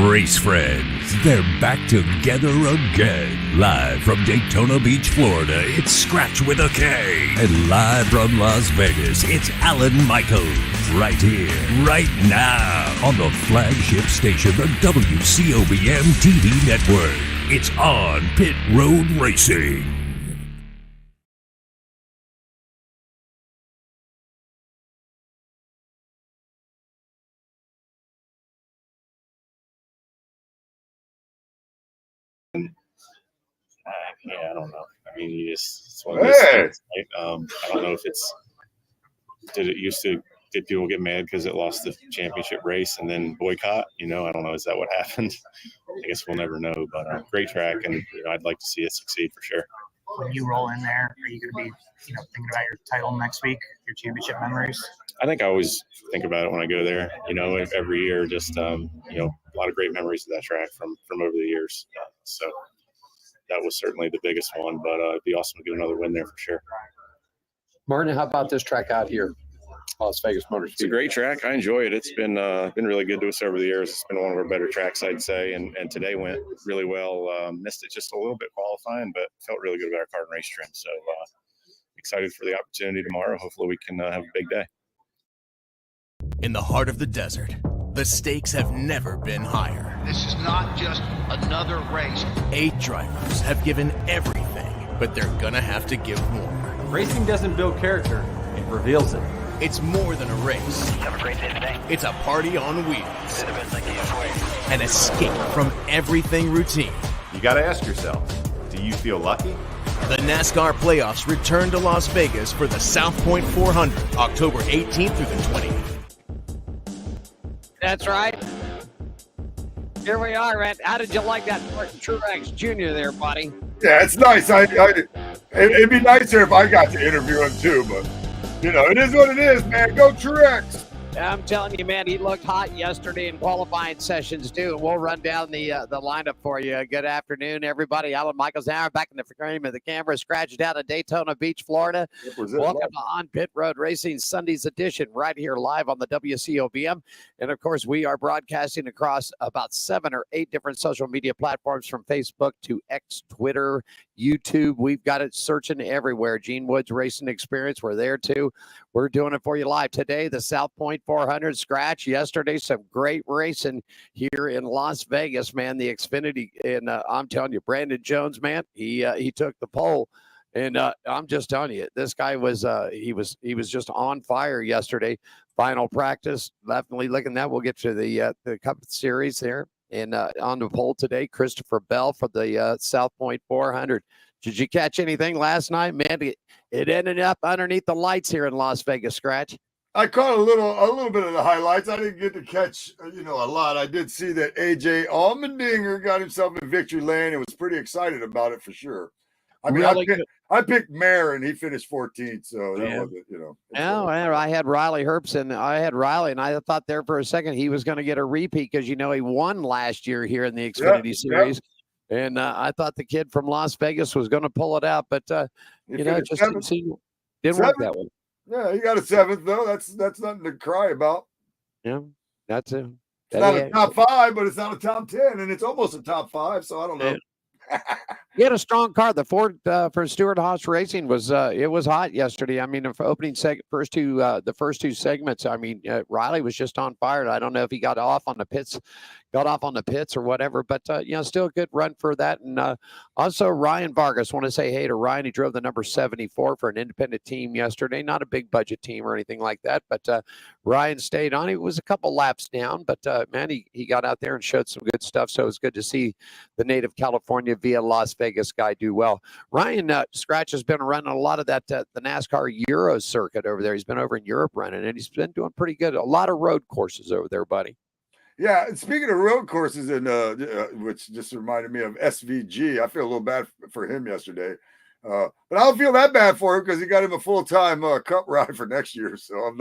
Race friends, they're back together again. Live from Daytona Beach, Florida, it's Scratch with a K. And live from Las Vegas, it's Alan Michaels. Right here, right now, on the flagship station, the WCOBM TV network. It's on Pit Road Racing. Yeah, I don't know. I mean, it's one of those things, right? I don't know if did people get mad because it lost the championship race and then boycott? I don't know. Is that what happened? I guess we'll never know. But great track, and I'd like to see it succeed for sure. When you roll in there, are you going to be, thinking about your title next week, your championship memories? I think I always think about it when I go there. Every year, just a lot of great memories of that track from over the years. So that was certainly the biggest one, but it'd be awesome to get another win there for sure. Martin, how about this track out here, Las Vegas Motor Speedway? It's a great track. I enjoy it. It's been really good to us over the years. It's been one of our better tracks, I'd say, and today went really well. Missed it just a little bit qualifying, but felt really good about our car and race trim. So excited for the opportunity tomorrow. Hopefully we can have a big day. In the heart of the desert, the stakes have never been higher. This is not just another race. 8 drivers have given everything, but they're gonna have to give more. Racing doesn't build character, it reveals it. It's more than a race. Have a great day today. It's a party on wheels. An escape from everything routine. You got to ask yourself, do you feel lucky? The NASCAR playoffs return to Las Vegas for the South Point 400, October 18th through the 20th. That's right. Here we are, man. How did you like that Martin Truex Jr. there, buddy? Yeah, it's nice. It'd be nicer if I got to interview him too, but it is what it is, man. Go Truex. I'm telling you, man, he looked hot yesterday in qualifying sessions, too. And we'll run down the lineup for you. Good afternoon, everybody. Alan Michaels now back in the frame of the camera, scratched out of Daytona Beach, Florida. Welcome to On Pit Road Racing Sunday's edition right here live on the WCOBM. And, of course, we are broadcasting across about 7 or 8 different social media platforms from Facebook to X, Twitter, YouTube. We've got it searching everywhere. Gene Woods Racing Experience, we're there, too. We're doing it for you live today. The South Point 400 scratch yesterday. Some great racing here in Las Vegas, man. The Xfinity, and I'm telling you, Brandon Jones, man, he took the pole, and I'm just telling you, this guy was he was just on fire yesterday. Final practice, definitely looking that. We'll get to the Cup Series there, and on the pole today, Christopher Bell for the South Point 400. Did you catch anything last night, man? It ended up underneath the lights here in Las Vegas, Scratch. I caught a little bit of the highlights. I didn't get to catch, a lot. I did see that AJ Allmendinger got himself in victory lane and was pretty excited about it for sure. I mean, really I picked Mayer and he finished 14th, so that wasn't, I had Riley Herbst and I had Riley, and I thought there for a second he was going to get a repeat because he won last year here in the Xfinity Series. Yep. And I thought the kid from Las Vegas was going to pull it out, but it just didn't work that way. Yeah, he got a 7th though. That's nothing to cry about. Yeah, that's it. It's not a top 5, but it's not a top 10, and it's almost a top 5. So I don't know. He had a strong car. The Ford for Stewart Haas Racing was it was hot yesterday. I mean, the opening the first two segments. I mean, Riley was just on fire. I don't know if he got off on the pits or whatever, but still a good run for that. And also Ryan Vargas. Want to say hey to Ryan. He drove the number 74 for an independent team yesterday. Not a big budget team or anything like that, but Ryan stayed on. He was a couple laps down, but man, he got out there and showed some good stuff. So it was good to see the native California via Las Vegas guy do well. Ryan Scratch has been running a lot of that the NASCAR Euro circuit over there. He's been over in Europe running, and he's been doing pretty good. A lot of road courses over there, buddy. Yeah, and speaking of road courses, and which just reminded me of SVG, I feel a little bad for him yesterday. But I don't feel that bad for him because he got him a full-time cup ride for next year. So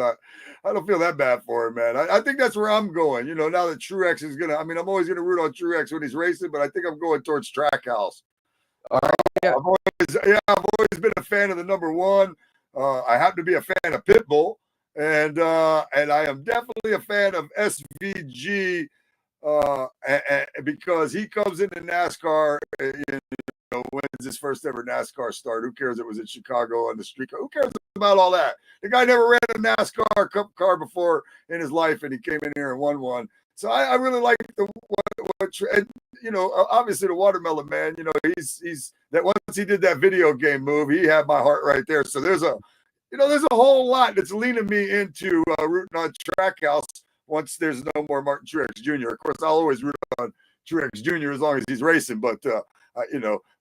I don't feel that bad for him, man. I think that's where I'm going. Now that Truex is I'm always gonna root on Truex when he's racing, but I think I'm going towards Trackhouse. I've always been a fan of the number 1. I happen to be a fan of Pitbull, and I am definitely a fan of SVG because he comes into NASCAR, wins his first ever NASCAR start. Who cares? It was in Chicago on the street. Who cares about all that? The guy never ran a NASCAR Cup car before in his life, and he came in here and won one. So I really like and obviously the Watermelon Man. He's that once he did that video game move, he had my heart right there. So there's a whole lot that's leaning me into rooting on Trackhouse once there's no more Martin Truex Jr. Of course, I'll always root on Truex Jr. as long as he's racing. But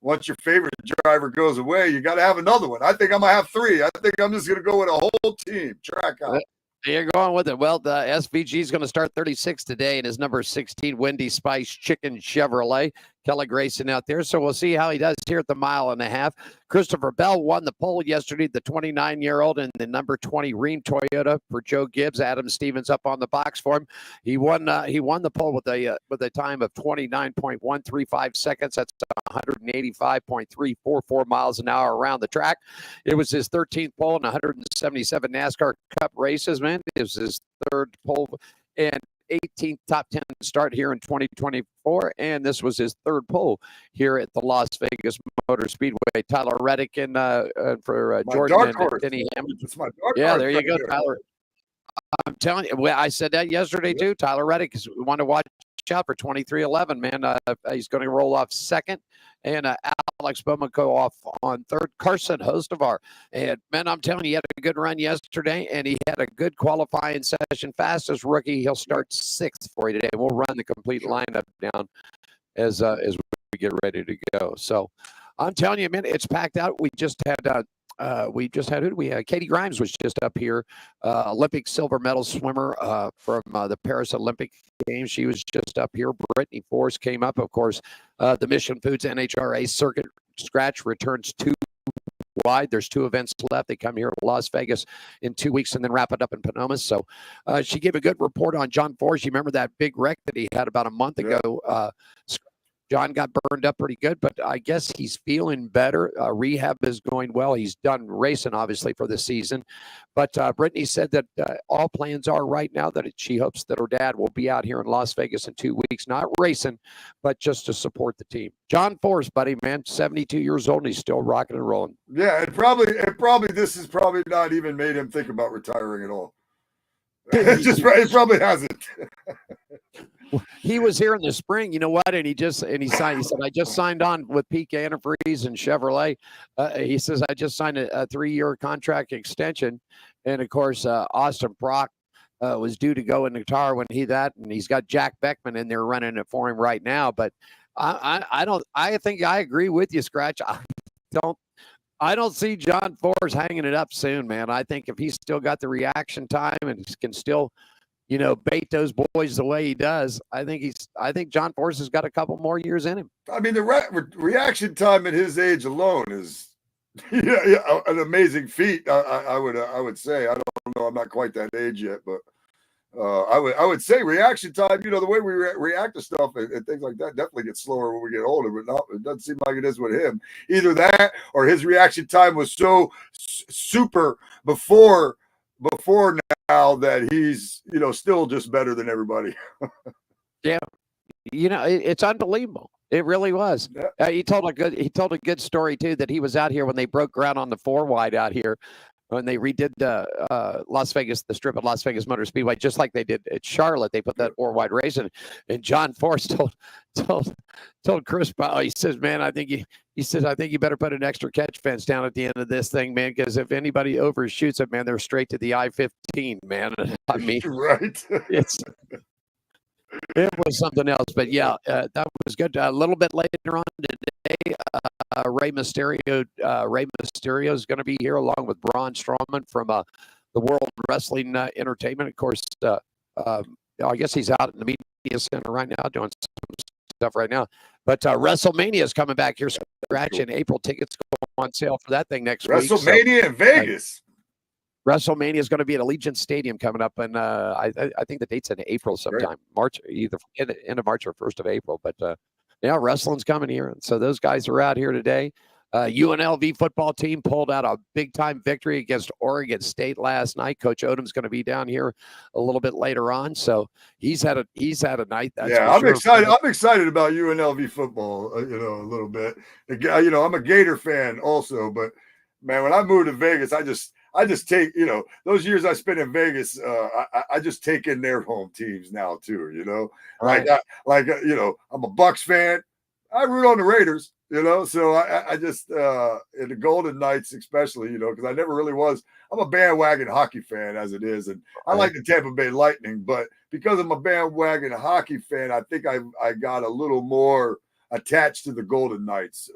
once your favorite driver goes away, you got to have another one. I think I'm gonna have three. I think I'm just gonna go with a whole team. Trackhouse. You're going with it. Well, the SVG is going to start 36 today, and his number 16, Windy Spice Chicken Chevrolet. Kelly Grayson out there. So we'll see how he does here at the 1.5 miles. Christopher Bell won the pole yesterday, the 29-year-old, and the number 20 Rheem Toyota for Joe Gibbs. Adam Stevens up on the box for him. He won the pole with a time of 29.135 seconds. That's 185.344 miles an hour around the track. It was his 13th pole in 177 NASCAR Cup races, man. It was his third pole and 18th top 10 start here in 2024, and this was his third pole here at the Las Vegas Motor Speedway. Tyler Reddick and for Jordan and Denny Hammond. It's my dark yeah, horse there you right go, there. Tyler. I'm telling you, well, I said that yesterday too. Tyler Reddick is one to watch out for 23-11, man. He's going to roll off second, and Alex Bowman go off on third. Carson Hostevar, and man, I'm telling you, he had a good run yesterday, and he had a good qualifying session. Fastest rookie, he'll start sixth for you today. We'll run the complete lineup down as we get ready to go. So I'm telling you, man, it's packed out. We just had who did we have? Katie Grimes was just up here, Olympic silver medal swimmer from the Paris Olympic Games. She was just up here. Brittany Force came up, of course. The Mission Foods NHRA Circuit Scratch returns 2 wide. There's 2 events left. They come here to Las Vegas in 2 weeks and then wrap it up in Pomona. So she gave a good report on John Force. You remember that big wreck that he had about a month ago? John got burned up pretty good, but I guess he's feeling better. Rehab is going well. He's done racing, obviously, for the season. But Brittany said that all plans are right now that she hopes that her dad will be out here in Las Vegas in 2 weeks, not racing, but just to support the team. John Force, buddy, man, 72 years old, and he's still rocking and rolling. Yeah, this has probably not even made him think about retiring at all. It probably hasn't. He was here in the spring, you know what? And he signed. He said, "I just signed on with Peak Antifreeze and Chevrolet." He says, "I just signed a 3-year contract extension." And of course, Austin Prock was due to go in the car when and he's got Jack Beckman in there running it for him right now. But I think I agree with you, Scratch. I don't see John Force hanging it up soon, man. I think if he's still got the reaction time and he can still, bait those boys the way he does, I think John Force has got a couple more years in him. I mean, the reaction time at his age alone is an amazing feat. I would say. I don't know. I'm not quite that age yet, but I would say reaction time. The way we react to stuff and things like that definitely gets slower when we get older. But no, it doesn't seem like it is with him. Either that or his reaction time was so super before now that he's still just better than everybody. Yeah, it's unbelievable. It really was. Yeah. He told a good story too, that he was out here when they broke ground on the 4 wide out here when they redid Las Vegas, the strip at Las Vegas Motor Speedway, just like they did at Charlotte. They put that 4 wide race in, and John Force told Chris Powell, he says, "Man, I think you better put an extra catch fence down at the end of this thing, man, because if anybody overshoots it, man, they're straight to the I-15, man." I mean, right? It was something else, but yeah, that was good. A little bit later on today, Rey Mysterio is going to be here along with Braun Strowman from the World Wrestling Entertainment. Of course, I guess he's out in the media center right now doing some stuff right now. But WrestleMania is coming back here, Scratch, in April. Tickets go on sale for that thing next week. WrestleMania in Vegas. WrestleMania is going to be at Allegiant Stadium coming up, and I think the date's in April sometime, March, either end of March or 1st of April. But wrestling's coming here, and so those guys are out here today. UNLV football team pulled out a big-time victory against Oregon State last night. Coach Odom's going to be down here a little bit later on, so he's had a night. That's I'm sure. excited. I'm excited about UNLV football. A little bit. I'm a Gator fan also, but man, when I moved to Vegas, I just take those years I spent in Vegas. I just take in their home teams now too. Right. I'm a Bucks fan. I root on the Raiders. So I just in the Golden Knights especially, because I never really was. I'm a bandwagon hockey fan as it is, and I like the Tampa Bay Lightning, but because I'm a bandwagon hockey fan, I think I got a little more attached to the Golden Knights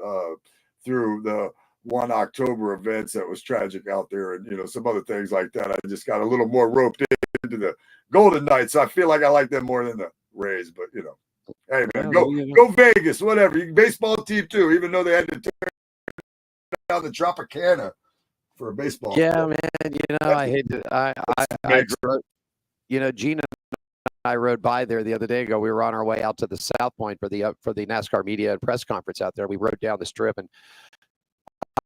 through the 1 October events that was tragic out there, and some other things like that. I just got a little more roped into the Golden Knights. So I feel like I like them more than the Rays, but hey man, go Vegas, whatever. You can baseball team too, even though they had to turn down the Tropicana for a baseball. Yeah, man. I hate to. I Gina and I rode by there the other day ago. We were on our way out to the South Point for the NASCAR media and press conference out there. We rode down the strip and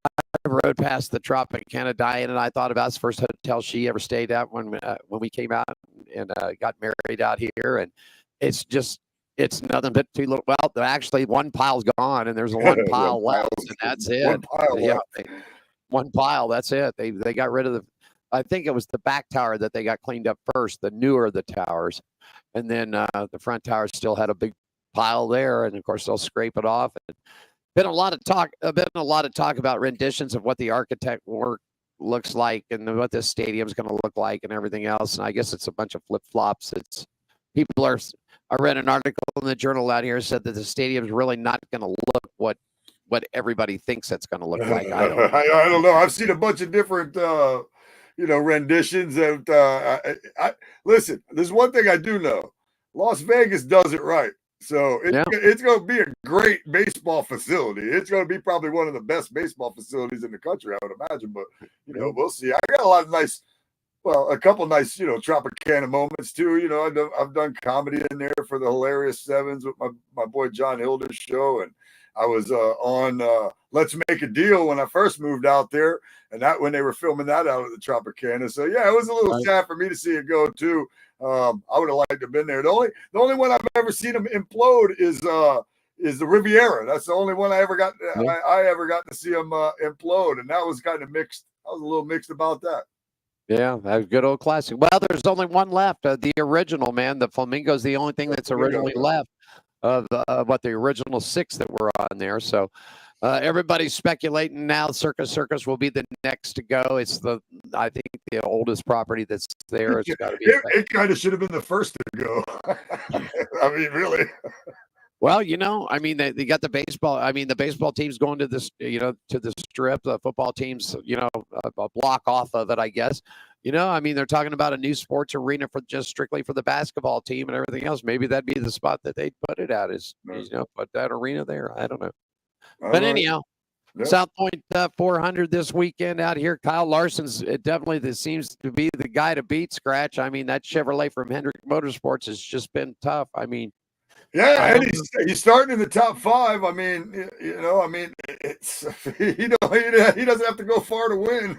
I rode past the Tropicana. Diane and I thought about it's the first hotel she ever stayed at when we came out and got married out here, and it's nothing but two little. Well, actually, one pile's gone, and there's one pile left, and that's it. One pile. That's it. They got rid of the. I think it was the back tower that they got cleaned up first, the newer of the towers, and then the front tower still had a big pile there, and of course they'll scrape it off. And been a lot of talk about renditions of what the architect work looks like and what this stadium's going to look like and everything else. And I guess it's a bunch of flip flops. I read an article in the journal out here said that the stadium's really not going to look what everybody thinks it's going to look like. I don't know. I've seen a bunch of different, renditions. Listen, there's one thing I do know. Las Vegas does it right. So it's going to be a great baseball facility. It's going to be probably one of the best baseball facilities in the country, I would imagine. But, we'll see. I got a lot of a couple nice, Tropicana moments too. I've done comedy in there for the Hilarious Sevens with my boy John Hilder's show, and I was on Let's Make a Deal when I first moved out there, and that when they were filming that out at the Tropicana. So yeah, it was a little sad for me to see it go too. I would have liked to have been there. The only one I've ever seen them implode is the Riviera. That's the only one I ever got. I ever got to see them implode, and that was kind of mixed. I was a little mixed about that. Yeah, that was good old classic. Well, there's only one left. The original, man. The Flamingo's the only thing that's originally left of the original 6 that were on there. So everybody's speculating now Circus will be the next to go. It's I think the oldest property that's there. It's got to be. It kind of should have been the first to go. I mean, really. Well, they got the baseball. I mean, the baseball team's going to this, to the strip. The football team's, a block off of it, I guess. They're talking about a new sports arena strictly for the basketball team and everything else. Maybe that'd be the spot that they'd put it at put that arena there. I don't know. But anyhow, South Point 400 this weekend out here. Kyle Larson's definitely seems to be the guy to beat, Scratch. I mean, that Chevrolet from Hendrick Motorsports has just been tough. I mean, yeah, and he's starting in the top 5. I mean, it's he doesn't have to go far to win.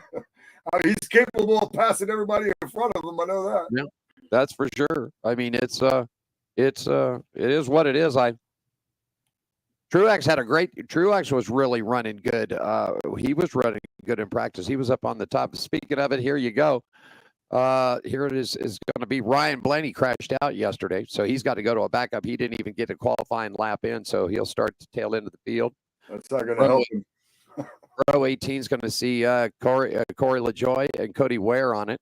I mean, he's capable of passing everybody in front of him. I know that. Yeah, that's for sure. I mean, it is what it is. Truex was really running good. He was running good in practice. He was up on the top. Speaking of it, here you go. Here it is going to be Ryan Blaney crashed out yesterday, so he's got to go to a backup. He didn't even get a qualifying lap in, so he'll start to tail into the field. That's not going to help him. Row 18 is going to see Corey LaJoy and Cody Ware on it.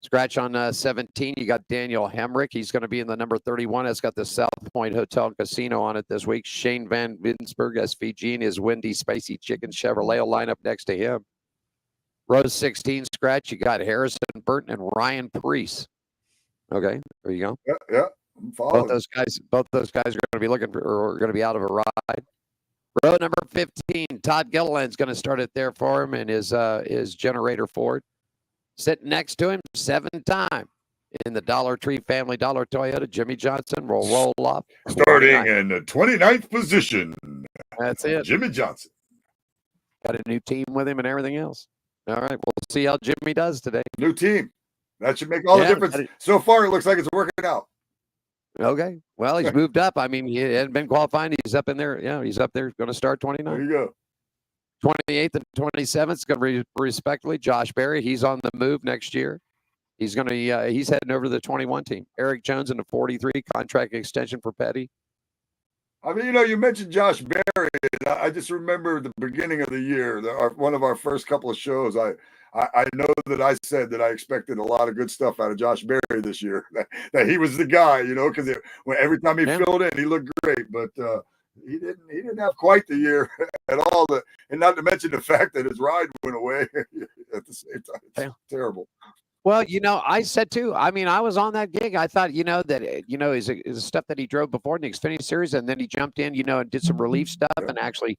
Scratch on 17. You got Daniel Hemrick. He's going to be in the number 31. It's got the South Point Hotel and Casino on it this week. Shane Van Winsberg, SVG, and his Windy Spicy Chicken Chevrolet will line up next to him. Row 16, Scratch. You got Harrison Burton and Ryan Preece. Okay, there you go. Yeah. Both those guys are going to be looking for, or going to be out of a ride. Row number 15, Todd Gilliland's going to start it there for him and his Generator Ford. Sitting next to him, 7-time in the Dollar Tree Family Dollar Toyota, Jimmy Johnson will roll off. Starting in the 29th position. That's it. Jimmy Johnson. got a new team with him and everything else. All right, we'll see how Jimmy does today. New team. That should make all the difference. So far, it looks like it's working out. Okay. Well, he's moved up. I mean, he hadn't been qualifying. He's up in there. Yeah, he's up there. Going to start 29. There you go. 28th and 27th is going to be respectively. Josh Berry, he's on the move next year. He's going to he's heading over to the 21 team. Eric Jones in the 43 contract extension for Petty. I mean, you mentioned Josh Berry. I just remember the beginning of the year, one of our first couple of shows. I know that I said that I expected a lot of good stuff out of Josh Berry this year. That he was the guy, because every time he filled in, he looked great. But he didn't have quite the year at all. And not to mention the fact that his ride went away at the same time. It's terrible. Well, I said too. I mean, I was on that gig. I thought, that is stuff that he drove before in the Xfinity Series, and then he jumped in, and did some relief stuff, and actually,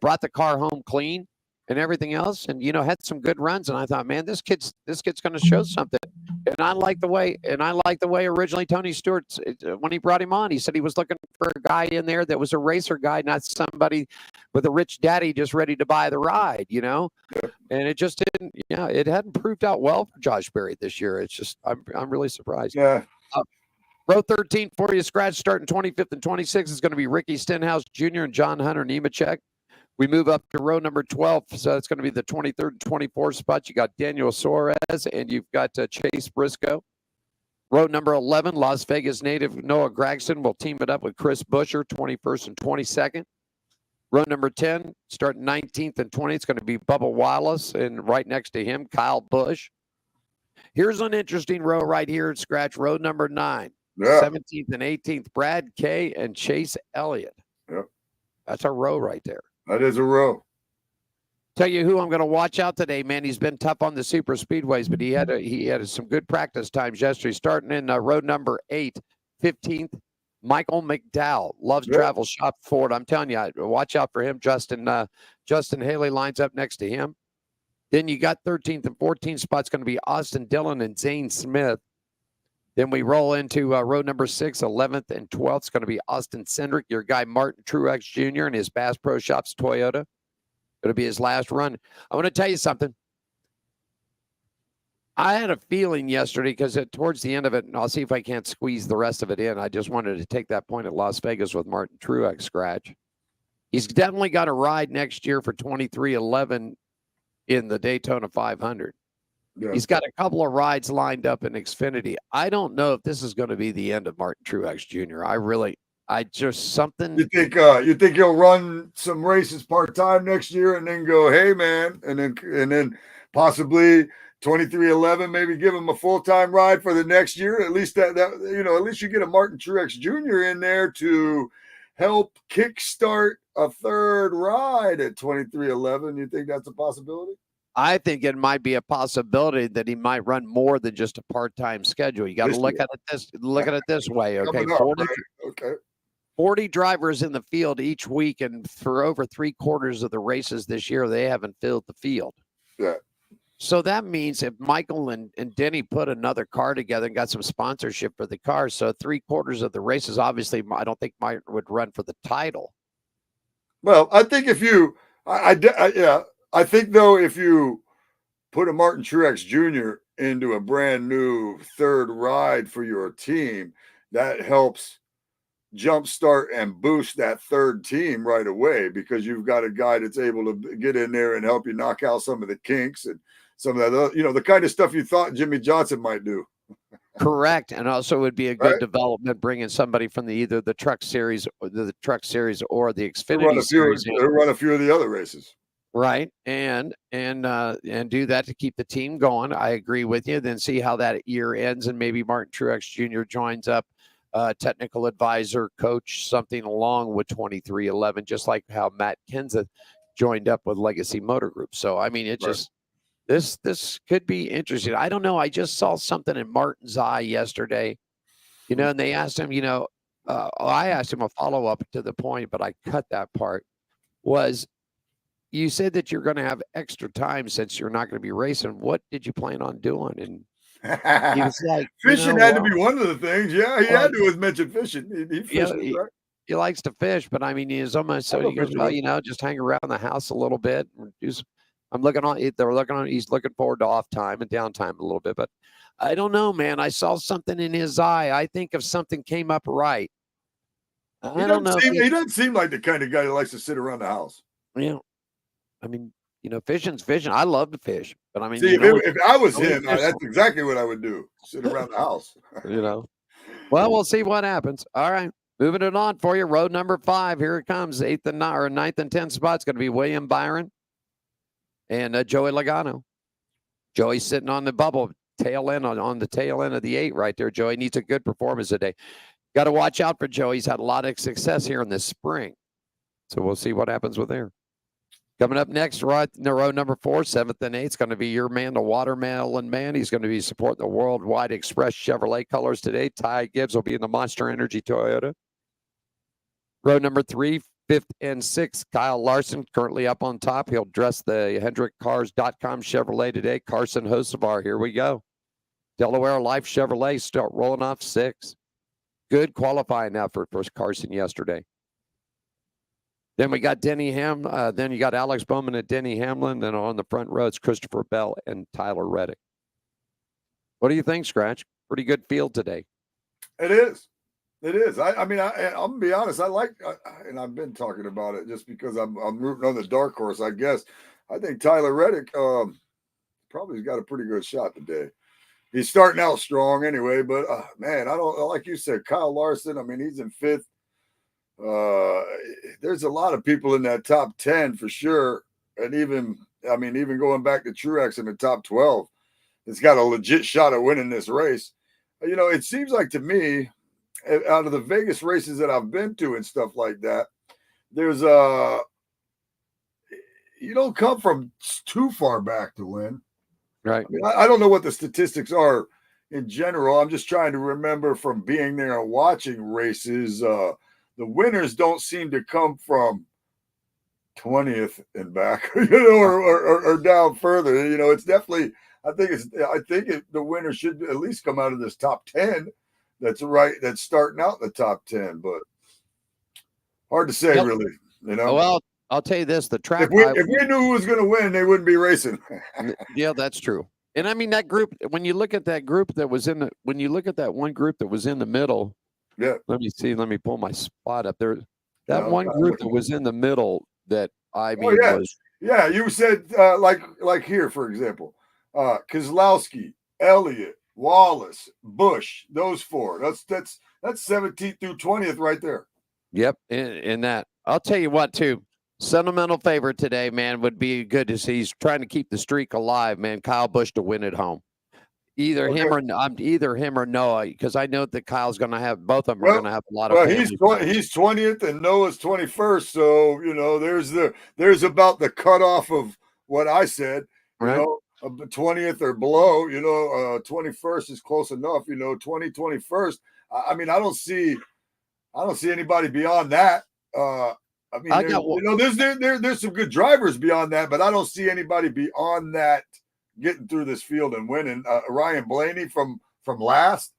brought the car home clean and everything else, and had some good runs. And I thought, man, this kid's going to show something. And I like the way originally Tony Stewart, when he brought him on, he said he was looking for a guy in there that was a racer guy, not somebody with a rich daddy just ready to buy the ride, And it just didn't. It hadn't proved out well for Josh Berry this year. It's just I'm really surprised. Yeah. Row 13 for you, scratch starting 25th and 26th is going to be Ricky Stenhouse Jr. and John Hunter Nemechek. We move up to row number 12, so that's going to be the 23rd and 24th spot. You got Daniel Suarez, and you've got Chase Briscoe. Row number 11, Las Vegas native Noah Gragson will team it up with Chris Buescher, 21st and 22nd. Row number 10, starting 19th and 20th, it's going to be Bubba Wallace, and right next to him, Kyle Busch. Here's an interesting row right here at scratch, row number 9. Yeah. 17th and 18th, Brad Kay and Chase Elliott. Yep. That's a row right there. That is a row. Tell you who I'm going to watch out today, man. He's been tough on the super speedways, but he had some good practice times yesterday. Starting in row number 8, 15th, Michael McDowell. Loves travel shop Ford. I'm telling you, watch out for him. Justin Haley lines up next to him. Then you got 13th and 14th spots going to be Austin Dillon and Zane Smith. Then we roll into row number 6, 11th and 12th. It's going to be Austin Cindric, your guy Martin Truex Jr. and his Bass Pro Shops Toyota. Going to be his last run. I want to tell you something. I had a feeling yesterday because towards the end of it, and I'll see if I can't squeeze the rest of it in. I just wanted to take that point at Las Vegas with Martin Truex scratch. He's definitely got a ride next year for 23-11 in the Daytona 500. Yeah. He's got a couple of rides lined up in Xfinity. I don't know if this is going to be the end of Martin Truex Jr. You think he'll run some races part-time next year and then go, hey man, and then possibly 23-11, maybe give him a full-time ride for the next year. At least at least you get a Martin Truex Jr. in there to help kickstart a third ride at 23-11. You think that's a possibility? I think it might be a possibility that he might run more than just a part-time schedule. You got to look at it this way. Okay. 40 drivers in the field each week, and for over 3/4 of the races this year, they haven't filled the field. Yeah. So that means if Michael and Denny put another car together and got some sponsorship for the car, so 3/4 of the races, obviously, I don't think Martin would run for the title. Well, I think if you, I think though, if you put a Martin Truex Jr. into a brand new third ride for your team, that helps jumpstart and boost that third team right away, because you've got a guy that's able to get in there and help you knock out some of the kinks and some of that, the kind of stuff you thought Jimmy Johnson might do. Correct. And also it would be a good development bringing somebody from either the truck series or the Xfinity series. They'll run a few of the other races. Right. And do that to keep the team going. I agree with you. Then see how that year ends, and maybe Martin Truex Jr. joins up, technical advisor, coach, something along with 23-11, just like how Matt Kenseth joined up with Legacy Motor Group. So, I mean, it just, this could be interesting. I don't know. I just saw something in Martin's eye yesterday, and they asked him, I asked him a follow-up to the point, but I cut that part, was, you said that you're going to have extra time since you're not going to be racing. What did you plan on doing? And he was like, fishing had to be one of the things. Yeah, he had to have mentioned fishing. He fished, right? he likes to fish, but I mean, he's almost so he goes, well, just hang around the house a little bit. I'm looking on. They're looking on. He's looking forward to off time and downtime a little bit, but I don't know, man. I saw something in his eye. I think if something came up right, I don't know. He doesn't seem like the kind of guy that likes to sit around the house. Yeah, I mean, fishing's fishing. I love to fish, but I mean, see, if I was him, that's exactly what I would do: sit around the house. Well, we'll see what happens. All right. Moving it on for you. Road number 5. Here it comes. 8th and 9th and 10th spot's going to be William Byron and Joey Logano. Joey's sitting on the bubble, tail end on the tail end of the 8 right there. Joey needs a good performance today. Got to watch out for Joey. He's had a lot of success here in this spring. So we'll see what happens with there. Coming up next, right in the row number 4, 7th and 8th, it's going to be your man, the Watermelon Man. He's going to be supporting the Worldwide Express Chevrolet colors today. Ty Gibbs will be in the Monster Energy Toyota. Row number 3, 5th and 6th, Kyle Larson currently up on top. He'll dress the HendrickCars.com Chevrolet today. Carson Hocevar, here we go. Delaware Life Chevrolet start rolling off 6. Good qualifying effort for Carson yesterday. Then we got Denny then you got Alex Bowman and Denny Hamlin. Then on the front row, it's Christopher Bell and Tyler Reddick. What do you think, Scratch? Pretty good field today. It is. It is. I'm gonna be honest. And I've been talking about it just because I'm rooting on the dark horse. I guess I think Tyler Reddick probably got a pretty good shot today. He's starting out strong anyway, but man, I don't like you said, Kyle Larson. I mean, he's in 5th. There's a lot of people in that top 10 for sure, and even going back to Truex in the top 12, it's got a legit shot at winning this race. It seems like to me, out of the Vegas races that I've been to and stuff like that, there's you don't come from too far back to win. Right. I don't know what the statistics are in general. I'm just trying to remember from being there and watching races. The winners don't seem to come from 20th and back, or down further. It's definitely. I think the winner should at least come out of this top 10. That's right. That's starting out in the top 10, but hard to say, really. Well, I'll tell you this: the track. If we knew who was going to win, they wouldn't be racing. Yeah, that's true. And I mean that group. When you look at that group that was when you look at that one group that was in the middle. Yeah. Let me see. Let me pull my spot up there. That one group that was in the middle. That was. Yeah, you said like here, for example, Keselowski, Elliott, Wallace, Busch, those 4. That's 17th through 20th right there. Yep, in that. I'll tell you what, too. Sentimental favorite today, man, would be good to see. He's trying to keep the streak alive, man. Kyle Busch to win at home. Either him or Noah, because I know that Kyle's going to have both of them are going to have a lot of. Well, he's 20th and Noah's 21st, so there's about the cutoff of what I said. Right. Of the 20th or below, 21st is close enough. 21st. I don't see anybody beyond that. There's some good drivers beyond that, but I don't see anybody beyond that getting through this field and winning. Ryan Blaney from last,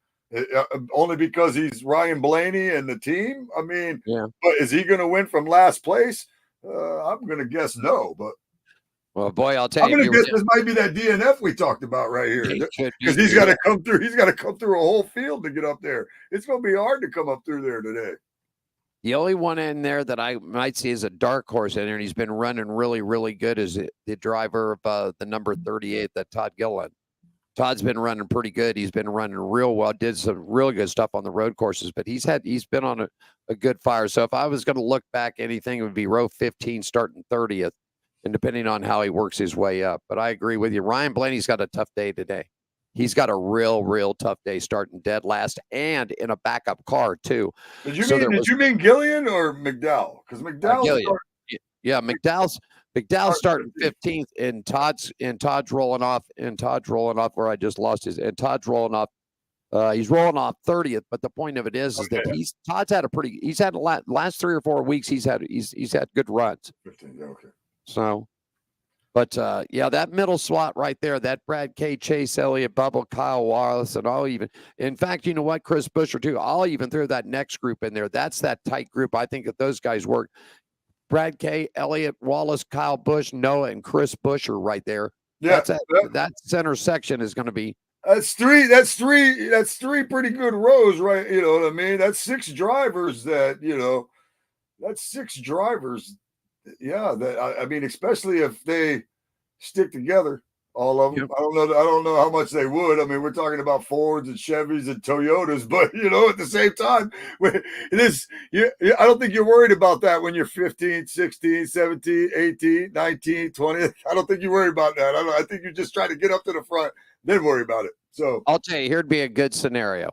only because he's Ryan Blaney and the team. But is he going to win from last place? I'm going to guess no, but. Well, boy, I'll tell you. I'm going to guess this might be that DNF we talked about right here, because he's got to come through. He's got to come through a whole field to get up there. It's going to be hard to come up through there today. The only one in there that I might see is a dark horse in there, and he's been running really, really good, is the driver of the number 38, that Todd Gilliland. Todd's been running pretty good. He's been running real well. Did some real good stuff on the road courses, but he's been on a good fire. So if I was going to look back, anything, it would be row 15 starting 30th. And depending on how he works his way up. But I agree with you. Ryan Blaney's got a tough day today. He's got a real tough day, starting dead last and in a backup car, too. Did you mean Gillian or McDowell? Because McDowell. McDowell's starting 15th, and Todd's rolling off, where I just lost his. And Todd's rolling off. He's rolling off 30th. But the point of it is that Todd's had he's had last 3 or 4 weeks. He's had good runs. 15, okay. So, But yeah, that middle slot right there, that Brad K, Chase Elliott, Bubble, Kyle Wallace, and I'll even, in fact, you know what, Chris Buescher too. I'll even throw that next group in there. That's that tight group. I think that those guys work. Brad K, Elliott, Wallace, Kyle Busch, Noah, and Chris Buescher right there. Yeah, that center section is going to be. That's three pretty good rows, right? You know what I mean? That's 6 drivers that's 6 drivers. Yeah, I mean, especially if they stick together, all of them. Yep. I don't know how much they would. I mean, we're talking about Fords and Chevys and Toyotas, but at the same time, I don't think you're worried about that when you're 15, 16, 17, 18, 19, 20. I don't think you worry about that. I think you just try to get up to the front, then worry about it. So I'll tell you, here'd be a good scenario.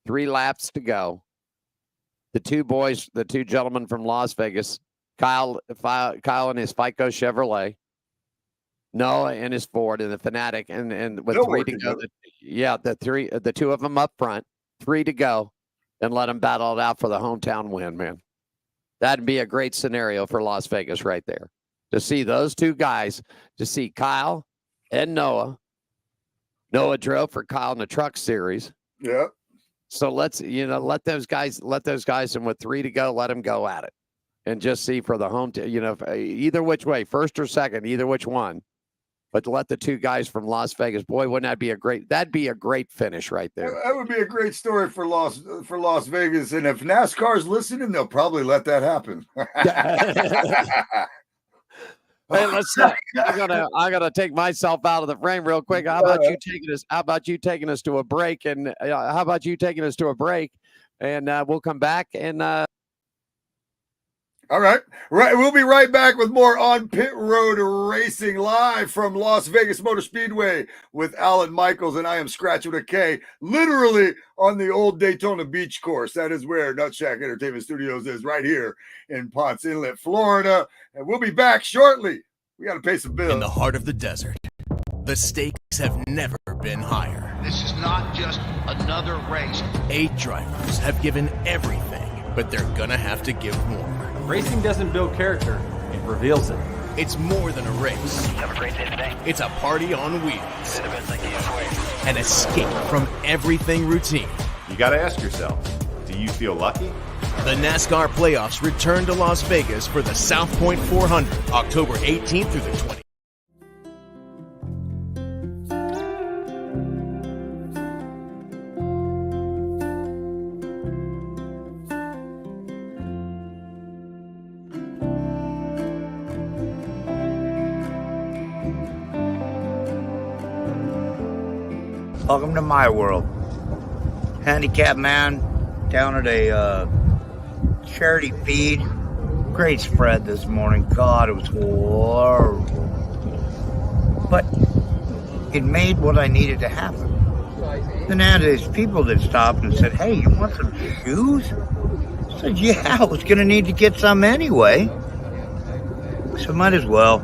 3 laps to go. The two gentlemen from Las Vegas, Kyle and his FICO Chevrolet, Noah and his Ford and the Fanatic, and with 3 to go. The 2 of them up front, 3 to go, and let them battle it out for the hometown win, man. That'd be a great scenario for Las Vegas right there. To see those 2 guys, to see Kyle and Noah. Noah drove for Kyle in the Truck Series. Yeah. So let's, let those guys, and with 3 to go, let them go at it. And just see for the home, either which way, first or second, either which one. But let the 2 guys from Las Vegas, boy, wouldn't that be that'd be a great finish right there. That would be a great story for Las Vegas. And if NASCAR's listening, they'll probably let that happen. Hey, I gotta take myself out of the frame real quick. How about you taking us to a break? And we'll come back and all right. We'll be right back with more On Pit Road Racing live from Las Vegas Motor Speedway with Alan Michaels, and I am Scratch with a K, literally on the old Daytona Beach course. That is where Nutshack Entertainment Studios is, right here in Ponce Inlet, Florida. And we'll be back shortly. We got to pay some bills. In the heart of the desert, the stakes have never been higher. This is not just another race. 8 drivers have given everything, but they're gonna have to give more. Racing doesn't build character, it reveals it. It's more than a race. Have a great day today. It's a party on wheels. An escape from everything routine. You gotta ask yourself, do you feel lucky? The NASCAR playoffs return to Las Vegas for the South Point 400, October 18th through the 20th. Welcome to my world. Handicap man down at a charity feed. Great spread this morning. God, it was horrible. But it made what I needed to happen. Then I had these people that stopped and said, "Hey, you want some shoes?" I said, "Yeah, I was going to need to get some anyway. So might as well."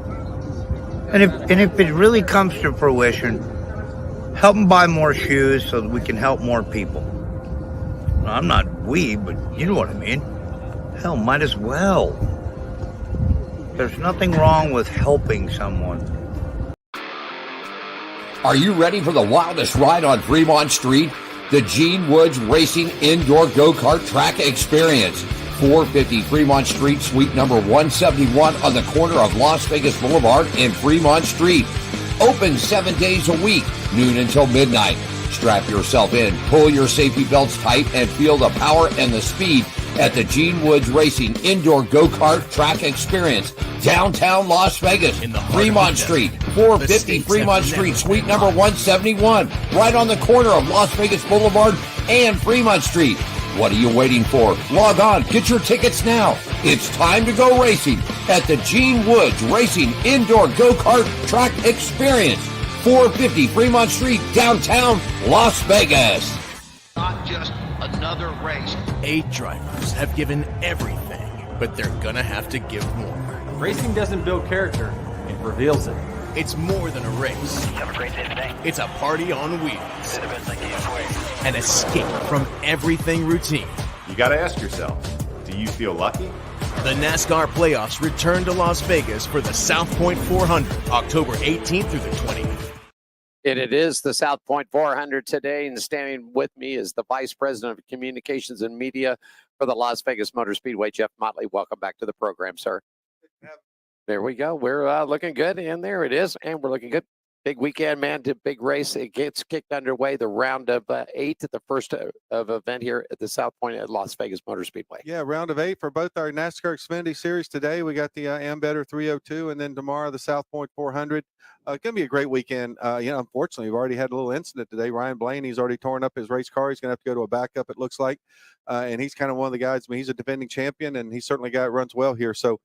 And if it really comes to fruition, help them buy more shoes so that we can help more people. Well, I'm not but you know what I mean. Hell, might as well. There's nothing wrong with helping someone. Are you ready for the wildest ride on Fremont Street? The Gene Woods Racing Indoor Go-Kart Track Experience. 450 Fremont Street, suite number 171 on the corner of Las Vegas Boulevard and Fremont Street. Open 7 days a week, noon until midnight. Strap yourself in, pull your safety belts tight, and feel the power and the speed at the Gene Woods Racing Indoor Go-Kart Track Experience, downtown Las Vegas, in the Fremont Street, 450 Fremont Street, suite number 171, right on the corner of Las Vegas Boulevard and Fremont Street. What are you waiting for? Log on, get your tickets now. It's time to go racing at the Gene Woods Racing Indoor Go-Kart Track Experience, 450 Fremont Street, downtown Las Vegas. Not just another race. 8 drivers have given everything, but they're gonna have to give more. Racing doesn't build character, it reveals it. It's more than a race. Have a great day today. It's a party on wheels. An escape from everything routine. You gotta ask yourself, do you feel lucky? The NASCAR playoffs return to Las Vegas for the South Point 400, October 18th through the 20th. It is the South Point 400 today, and standing with me is the Vice President of Communications and Media for the Las Vegas Motor Speedway, Jeff Motley. Welcome back to the program, sir. There we go. We're looking good, and there it is, and we're looking good. Big weekend, man. Big race. It gets kicked underway. The round of 8 at the first of event here at the South Point at Las Vegas Motor Speedway. Yeah, round of 8 for both our NASCAR Xfinity Series today. We got the Ambetter 302, and then tomorrow the South Point 400. Going to be a great weekend. Unfortunately, we've already had a little incident today. Ryan Blaney's already torn up his race car. He's going to have to go to a backup, it looks like. And he's kind of one of the guys. I mean, he's a defending champion, and he's certainly a guy that runs well here. So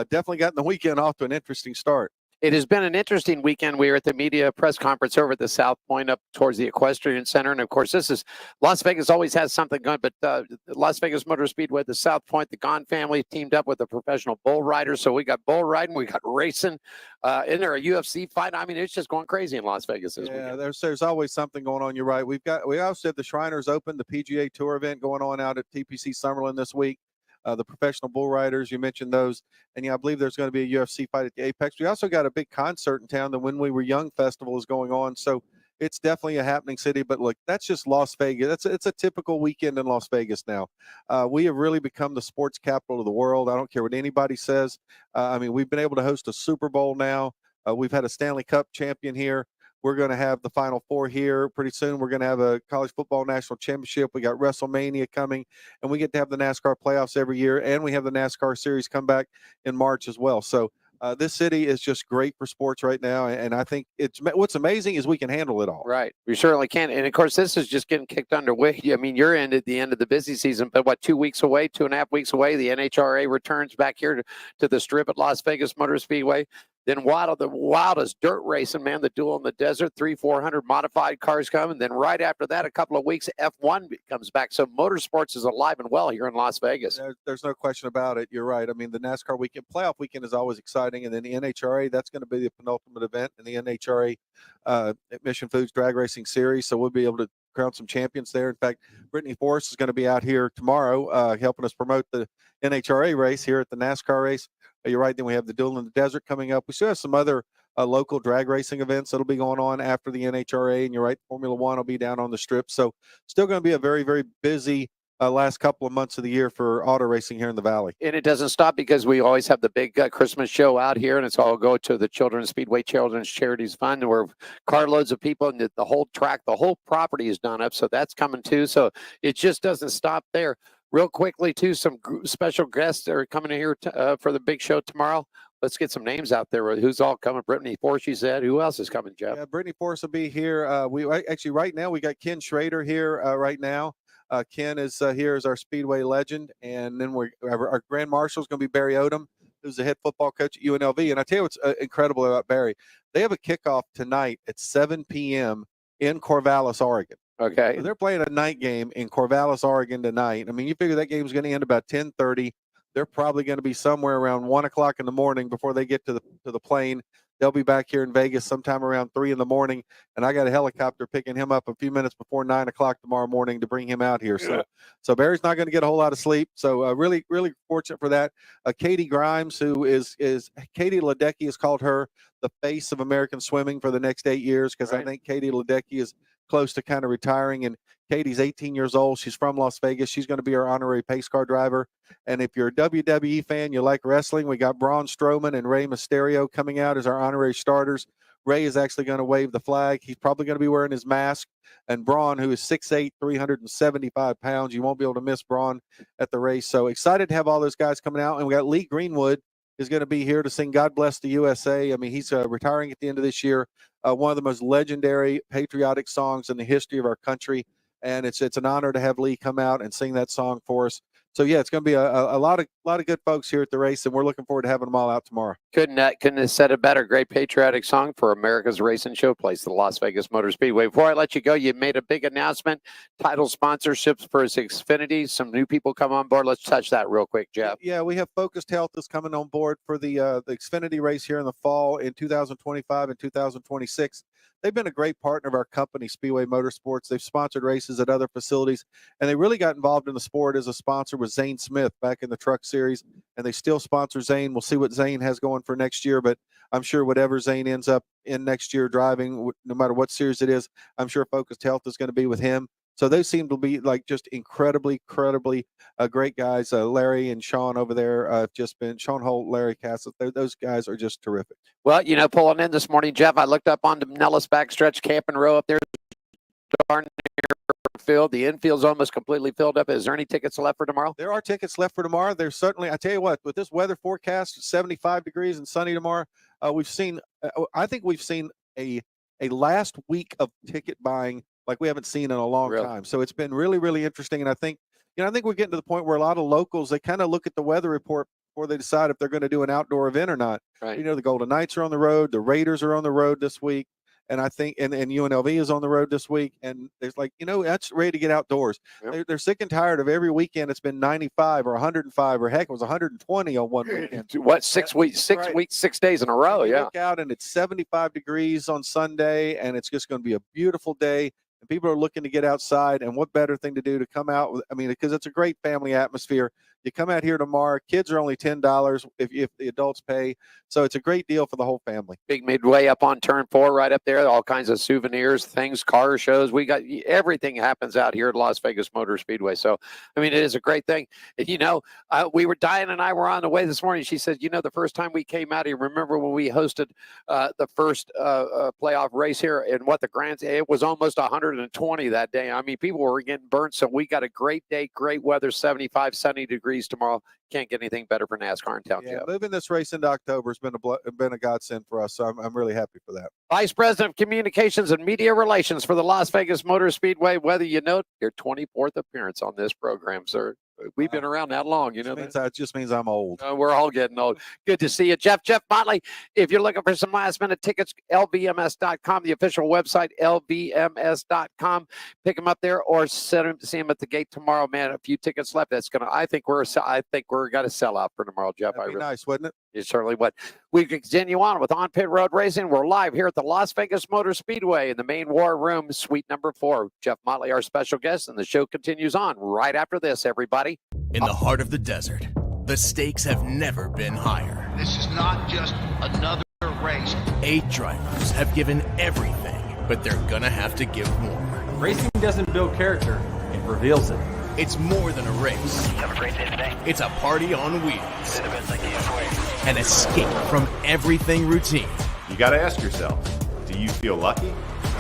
definitely gotten the weekend off to an interesting start. It has been an interesting weekend. We were at the media press conference over at the South Point up towards the Equestrian Center. And, of course, this is Las Vegas always has something going. But Las Vegas Motor Speedway, the South Point, the Gahn family teamed up with a professional bull rider. So we got bull riding, we got racing. Isn't there a UFC fight? I mean, it's just going crazy in Las Vegas this weekend. There's always something going on. You're right. We also have the Shriners Open, the PGA Tour event going on out at TPC Summerlin this week. The professional bull riders, you mentioned those. And, I believe there's going to be a UFC fight at the Apex. We also got a big concert in town. The When We Were Young Festival is going on. So it's definitely a happening city. But, look, that's just Las Vegas. It's a typical weekend in Las Vegas now. We have really become the sports capital of the world. I don't care what anybody says. We've been able to host a Super Bowl now. We've had a Stanley Cup champion here. We're going to have the Final Four here pretty soon. We're going to have a college football national championship. We got WrestleMania coming, and we get to have the NASCAR playoffs every year, and we have the NASCAR series come back in March as well. So this city is just great for sports right now, and I think what's amazing is we can handle it all. Right. We certainly can. And, of course, this is just getting kicked underway. I mean, you're at the end of the busy season, but 2 weeks away, 2.5 weeks away, the NHRA returns back here to the Strip at Las Vegas Motor Speedway. Then the wildest dirt racing, man, the Duel in the Desert, 300-400 modified cars come. And then right after that, a couple of weeks, F1 comes back. So motorsports is alive and well here in Las Vegas. There's no question about it. You're right. I mean, the NASCAR weekend, playoff weekend is always exciting. And then the NHRA, that's going to be the penultimate event in the NHRA Mission Foods Drag Racing Series. So we'll be able to crown some champions there. In fact, Brittany Forrest is going to be out here tomorrow helping us promote the NHRA race here at the NASCAR race. You're right. Then we have the Duel in the Desert coming up. We still have some other local drag racing events that'll be going on after the NHRA. And you're right, Formula One will be down on the Strip. So still going to be a very, very busy last couple of months of the year for auto racing here in the Valley. And it doesn't stop because we always have the big Christmas show out here, and it's all go to the Children's Speedway Children's Charities Fund, where carloads of people and the whole track, the whole property is done up. So that's coming too. So it just doesn't stop there. Real quickly, too, some special guests are coming in here for the big show tomorrow. Let's get some names out there. Who's all coming? Brittany Forrest, you said. Who else is coming, Jeff? Yeah, Brittany Forrest will be here. We actually right now we got Ken Schrader here right now. Ken is here as our Speedway legend, and then our Grand Marshal is going to be Barry Odom, who's the head football coach at UNLV. And I tell you what's incredible about Barry. They have a kickoff tonight at 7 p.m. in Corvallis, Oregon. Okay. So they're playing a night game in Corvallis, Oregon tonight. I mean, you figure that game's going to end about 10:30. They're probably going to be somewhere around 1 o'clock in the morning before they get to the plane. They'll be back here in Vegas sometime around 3 in the morning, and I got a helicopter picking him up a few minutes before 9 o'clock tomorrow morning to bring him out here. Yeah. So Barry's not going to get a whole lot of sleep. So really, really fortunate for that. Katie Grimes, who is Katie Ledecky, has called her the face of American swimming for the next 8 years, because I think Katie Ledecky is close to kind of retiring, and Katie's 18 years old. She's from Las Vegas. She's going to be our honorary pace car driver. And if you're a WWE fan, you like wrestling, we got Braun Strowman and Rey Mysterio coming out as our honorary starters. Rey is actually going to wave the flag. He's probably going to be wearing his mask. And Braun, who is 6'8", 375 pounds, you won't be able to miss Braun at the race. So excited to have all those guys coming out. And we got Lee Greenwood is going to be here to sing God Bless the USA. I mean, he's retiring at the end of this year. One of the most legendary patriotic songs in the history of our country. And it's an honor to have Lee come out and sing that song for us. So yeah, it's going to be a lot of good folks here at the race, and we're looking forward to having them all out tomorrow. Couldn't have said it better. Great patriotic song for America's racing showplace, the Las Vegas Motor Speedway. Before I let you go, you made a big announcement, title sponsorships for Xfinity. Some new people come on board. Let's touch that real quick, Jeff. Yeah, we have Focused Health is coming on board for the Xfinity race here in the fall in 2025 and 2026. They've been a great partner of our company, Speedway Motorsports. They've sponsored races at other facilities, and they really got involved in the sport as a sponsor with was Zane Smith back in the Truck Series, and they still sponsor Zane. We'll see what Zane has going for next year, but I'm sure whatever Zane ends up in next year driving, no matter what series it is, I'm sure Focused Health is going to be with him. So they seem to be like just incredibly great guys. Larry and Sean over there have just been Sean Holt, Larry Castle. Those guys are just terrific. Well, pulling in this morning, Jeff, I looked up on the Nellis backstretch, Camp and Row up there. Darn near filled. The infield's almost completely filled up. Is there any tickets left for tomorrow? There are tickets left for tomorrow. There's certainly, I tell you what, with this weather forecast, 75 degrees and sunny tomorrow, we've seen, I think we've seen a last week of ticket buying like we haven't seen in a long time. So it's been really interesting. And I think we're getting to the point where a lot of locals, they kind of look at the weather report before they decide if they're going to do an outdoor event or not. Right. The Golden Knights are on the road. The Raiders are on the road this week. And I think, and UNLV is on the road this week. And there's that's ready to get outdoors. Yep. They're sick and tired of every weekend. It's been 95 or 105 or heck, it was 120 on one weekend. What, 6 weeks, 6 weeks, 6 days in a row. You Yeah. look out and it's 75 degrees on Sunday, and it's just going to be a beautiful day. And people are looking to get outside, and what better thing to do to come out? Because it's a great family atmosphere. You come out here tomorrow. Kids are only $10 if the adults pay, so it's a great deal for the whole family. Big midway up on turn 4 right up there. All kinds of souvenirs, things, car shows. We got everything happens out here at Las Vegas Motor Speedway. So, it is a great thing. And, we were, Diane and I were on the way this morning. She said, the first time we came out here, remember when we hosted the first playoff race here and it was almost 120 that day. People were getting burnt. So we got a great day, great weather, 75, 70 degrees tomorrow. Can't get anything better for NASCAR in town. Yeah, moving this race into October has been a godsend for us. So I'm really happy for that. Vice President of Communications and Media Relations for the Las Vegas Motor Speedway. Whether you know your 24th appearance on this program, sir. We've been around that long, That just means I'm old. We're all getting old. Good to see you, Jeff Motley. If you're looking for some last-minute tickets, lvms.com, the official website, lvms.com. Pick them up there or see them at the gate tomorrow, man. A few tickets left. I think we're going to sell out for tomorrow, Jeff. That'd be nice, wouldn't it? It certainly would. We continue on with On Pit Road Racing. We're live here at the Las Vegas Motor Speedway in the main war room, suite number 4. Jeff Motley, our special guest, and the show continues on right after this, everybody. In the heart of the desert, the stakes have never been higher. This is not just another race. 8 drivers have given everything, but they're gonna have to give more. Racing doesn't build character, it reveals it. It's more than a race. Have a great day today. It's a party on wheels. I can't wait. An escape from everything routine. You gotta ask yourself, do you feel lucky?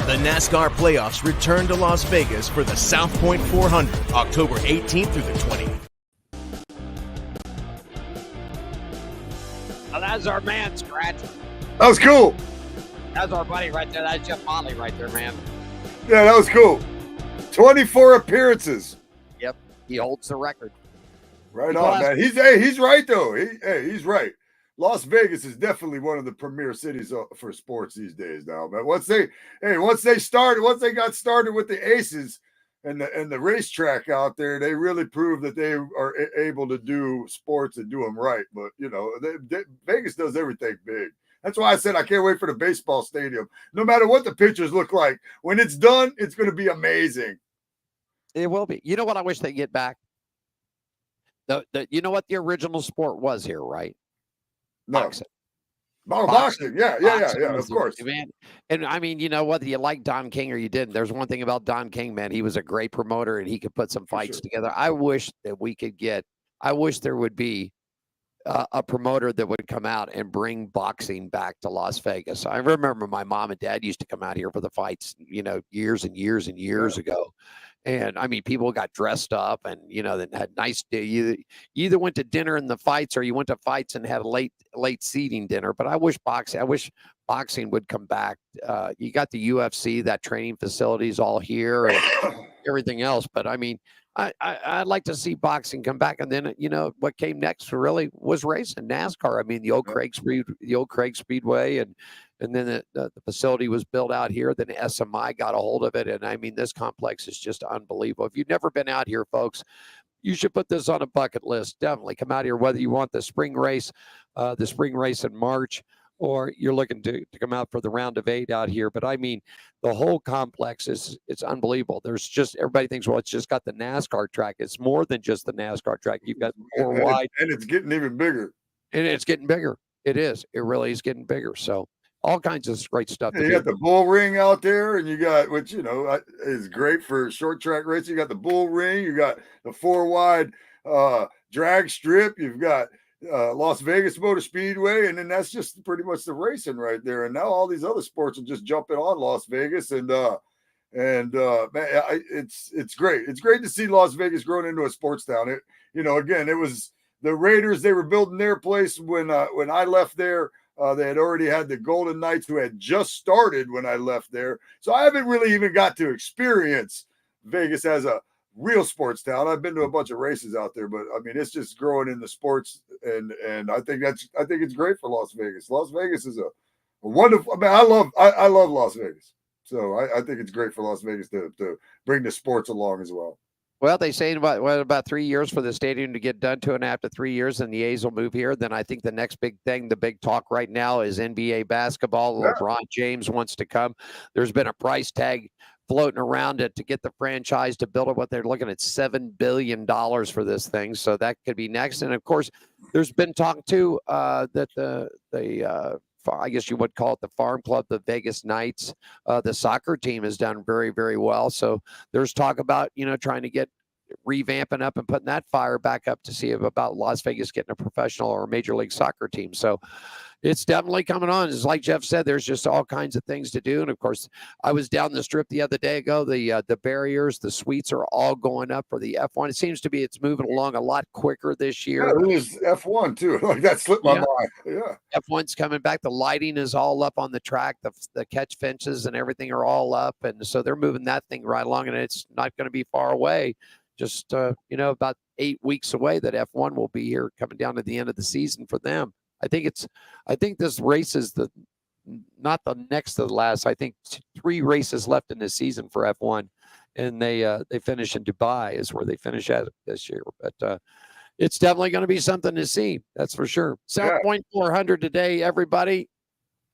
The NASCAR playoffs return to Las Vegas for the South Point 400, October 18th through the 20th. Well, that's our man, Scratch. That was cool. That's our buddy right there. That's Jeff Motley right there, man. Yeah, that was cool. 24 appearances. Yep, he holds the record. Right on, man. He's right though. He's right. Las Vegas is definitely one of the premier cities for sports these days now. But once they got started with the aces and the racetrack out there, they really proved that they are able to do sports and do them right. But Vegas does everything big. That's why I said I can't wait for the baseball stadium. No matter what the pictures look like, when it's done, it's going to be amazing. It will be. You know what I wish they get back? You know what the original sport was here, right? No. Boxing. Boxing. Yeah, of course. Man. And you know whether you like Don King or you didn't, there's one thing about Don King, man. He was a great promoter and he could put some fights together. I wish that I wish there would be a promoter that would come out and bring boxing back to Las Vegas. I remember my mom and dad used to come out here for the fights, years and years and years ago. And people got dressed up and, then had nice day. You either went to dinner in the fights or you went to fights and had a late seating dinner. But I wish boxing would come back. You got the UFC, that training facilities all here and everything else. But I'd like to see boxing come back. And then, what came next really was racing, NASCAR. The old Craig Speedway and then the facility was built out here. Then SMI got a hold of it. And this complex is just unbelievable. If you've never been out here, folks, you should put this on a bucket list. Definitely come out here, whether you want the spring race in March or you're looking to come out for the round of 8 out here. But I mean, the whole complex it's unbelievable. There's just everybody thinks, well, it's just got the NASCAR track. It's more than just the NASCAR track. You've got more wide, and it's getting even bigger. and it's getting bigger. It is. It really is getting bigger. So all kinds of great stuff. You got the bull ring out there, and you got, which is great for short track racing. You got the bull ring. You got the 4 wide drag strip. You've got Las Vegas Motor Speedway, and then that's just pretty much the racing right there. And now all these other sports are just jumping on Las Vegas, and man, it's great. It's great to see Las Vegas growing into a sports town. Again, it was the Raiders. They were building their place when I left there. They had already had the Golden Knights, who had just started when I left there. So I haven't really even got to experience Vegas as a real sports town. I've been to a bunch of races out there, but I mean, it's just growing in the sports, and I think it's great for Las Vegas. Las Vegas is a wonderful. I mean, I love Las Vegas, so I think it's great for Las Vegas to bring the sports along as well. Well, they say about 3 years for the stadium to get done to, and after 3 years, then the A's will move here. Then I think the next big thing, the big talk right now, is NBA basketball. Yeah. LeBron James wants to come. There's been a price tag floating around it to get the franchise to build it. What they're looking at $7 billion for this thing, so that could be next. And of course, there's been talk too that the I guess you would call it the farm club, the Vegas Knights. The soccer team has done very, very well. So there's talk about, trying to get revamping up and putting that fire back up to see about Las Vegas getting a professional or major league soccer team. So it's definitely coming on. It's like Jeff said, there's just all kinds of things to do. And of course, I was down the strip the other day ago. The barriers, the suites are all going up for the F1. It seems to be it's moving along a lot quicker this year. Yeah, it was F1 too. Like that slipped my mind. Yeah. F1's coming back. The lighting is all up on the track. The catch fences and everything are all up. And so they're moving that thing right along, and it's not going to be far away. Just, about 8 weeks away that F1 will be here coming down to the end of the season for them. I think this race is not the next to the last. I think 3 races left in this season for F1, and they finish in Dubai is where they finish at this year. But it's definitely going to be something to see. That's for sure. South Point 400 today, everybody.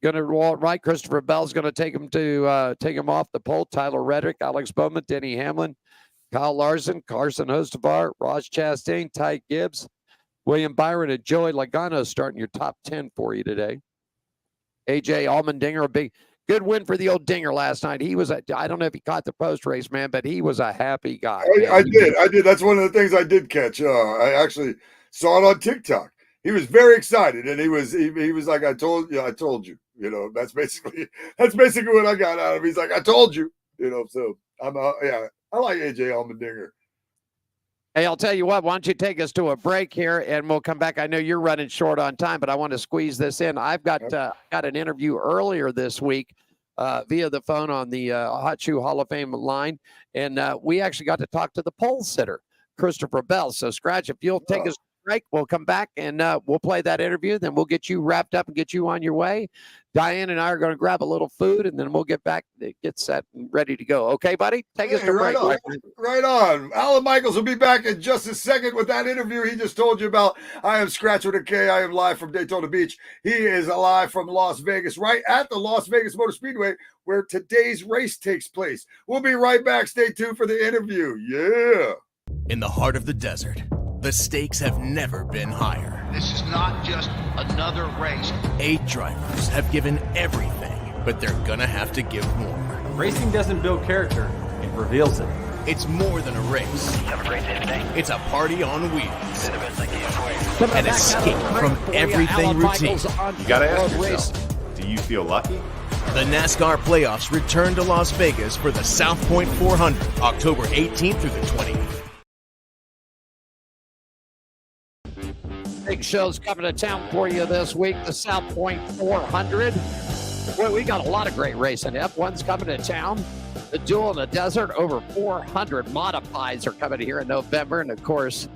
Going to roll it right. Christopher Bell's going to take him off the pole. Tyler Reddick, Alex Bowman, Denny Hamlin, Kyle Larson, Carson Hostevar, Raj Chastain, Ty Gibbs, William Byron, and Joey Logano starting your top 10 for you today. AJ Allmendinger, a good win for the old Dinger last night. He was I don't know if he caught the post race, man, but he was a happy guy. I did. That's one of the things I did catch. I actually saw it on TikTok. He was very excited, and he was like, I told you. That's basically what I got out of him. He's like, I told you. So I like AJ Allmendinger. Hey, I'll tell you what, why don't you take us to a break here, and we'll come back. I know you're running short on time, but I want to squeeze this in. I've got an interview earlier this week via the phone on the Hot Shoe Hall of Fame line, and we actually got to talk to the pole sitter, Christopher Bell. So, Scratch, if you'll take us to a break, we'll come back, and we'll play that interview. Then we'll get you wrapped up and get you on your way. Diane and I are going to grab a little food, and then we'll get back, get set and ready to go. Okay, buddy? Take us to break. Right on. Alan Michaels will be back in just a second with that interview he just told you about. I am Scratch with a K. I am live from Daytona Beach. He is live from Las Vegas, right at the Las Vegas Motor Speedway, where today's race takes place. We'll be right back. Stay tuned for the interview. Yeah. In the heart of the desert, the stakes have never been higher. This is not just another race. 8 drivers have given everything, but they're gonna have to give more. Racing doesn't build character, it reveals it. It's more than a race. Have a great day today. It's a party on wheels. The best idea for you. An escape from everything routine. You gotta ask yourself, do you feel lucky? The NASCAR playoffs return to Las Vegas for the South Point 400, October 18th through the 20th. Big shows coming to town for you this week. The South Point 400. Boy, we got a lot of great racing. F1's coming to town. The Duel in the Desert, over 400 modifieds are coming here in November. And, of course,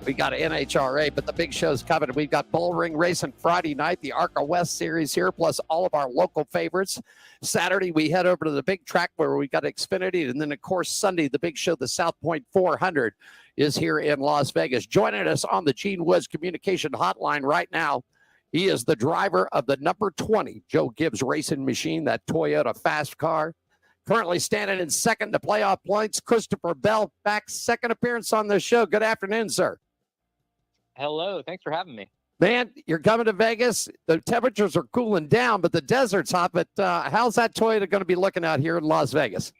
we got NHRA, but the big show's coming. We've got Bull Ring Racing Friday night, the ARCA West Series here, plus all of our local favorites. Saturday, we head over to the big track where we got Xfinity. And then, of course, Sunday, the big show, the South Point 400, is here in Las Vegas. Joining us on the Gene Woods Communication Hotline right now He is the driver of the number 20 Joe Gibbs racing machine, that Toyota fast car. Currently standing in second to playoff points, Christopher Bell, back second appearance on the show. Good afternoon, sir. Hello. Thanks for having me. Man, you're coming to Vegas. The temperatures are cooling down, but the desert's hot. But how's that Toyota going to be looking out here in Las Vegas?